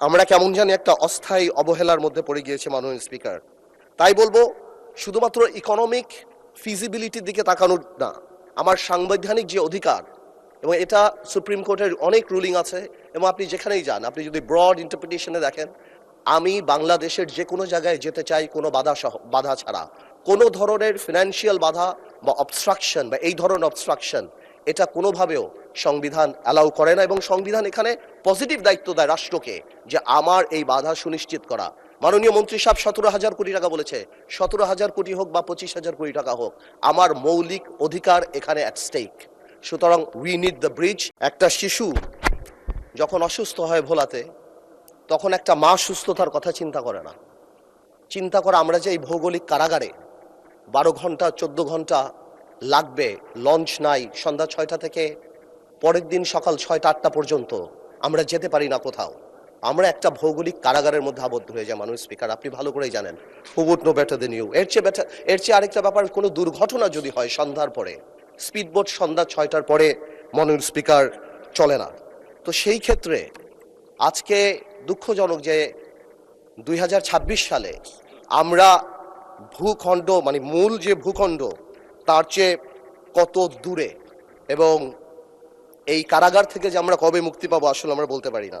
আমরা কেমন জানি একটা অস্থায়ী অবহেলার মধ্যে পড়ে গিয়েছে মাননীয় স্পিকার। তাই বলবো, শুধুমাত্র ইকোনমিক ফিজিবিলিটির দিকে তাকানোর না, আমার সাংবিধানিক যে অধিকার, এবং এটা সুপ্রিম কোর্টের অনেক রুলিং আছে, এবং আপনি যেখানেই যান, আপনি যদি ব্রড ইন্টারপ্রিটেশনে দেখেন, আমি বাংলাদেশের যে কোনো জায়গায় যেতে চাই কোনো বাধা ছাড়া। কোনো ধরনের ফিনান্সিয়াল বাধা বা অবস্ট্রাকশন বা এই ধরনের অবস্ট্রাকশন এটা কোনোভাবেও সংবিধান অ্যালাউ করে না, এবং সংবিধান এখানে পজিটিভ দায়িত্ব দেয় রাষ্ট্রকে যে আমার এই বাধা সুনিশ্চিত করা। মাননীয় মন্ত্রী সাহেব 17,000 কোটি টাকা বলেছে, 17,000 কোটি হোক বা 25,000 কোটি টাকা হোক, আমার মৌলিক অধিকার এখানে অ্যাট স্টেক। সুতরাং উই নিড দ্য ব্রিজ। একটা শিশু যখন অসুস্থ হয় ভোলাতে, তখন একটা মা সুস্থতার কথা চিন্তা করে না, চিন্তা করে আমরা যে এই ভৌগোলিক কারাগারে 12 ঘন্টা 14 ঘন্টা লাগবে, লঞ্চ নাই, সন্ধ্যা 6টা থেকে পরের দিন সকাল 6টা 8টা পর্যন্ত আমরা যেতে পারি না কোথাও। আমরা একটা ভৌগোলিক কারাগারের মধ্যে আবদ্ধ হয়ে যায়। মাননীয় স্পিকার, আপনি ভালো করেই জানেন, who would know better than you. এর চেয়ে আরেকটা ব্যাপার, কোনো দুর্ঘটনা যদি হয় সন্ধ্যার পরে, স্পিডবোট সন্ধ্যা 6টার পরে মাননীয় স্পিকার চলে না। তো সেই ক্ষেত্রে আজকে দুঃখজনক যে 2026 সালে আমরা ভূখণ্ড, মানে মূল যে ভূখণ্ড তার চেয়ে কত দূরে, এবং এই কারাগার থেকে যে আমরা কবে মুক্তি পাবো আসলে আমরা বলতে পারি না।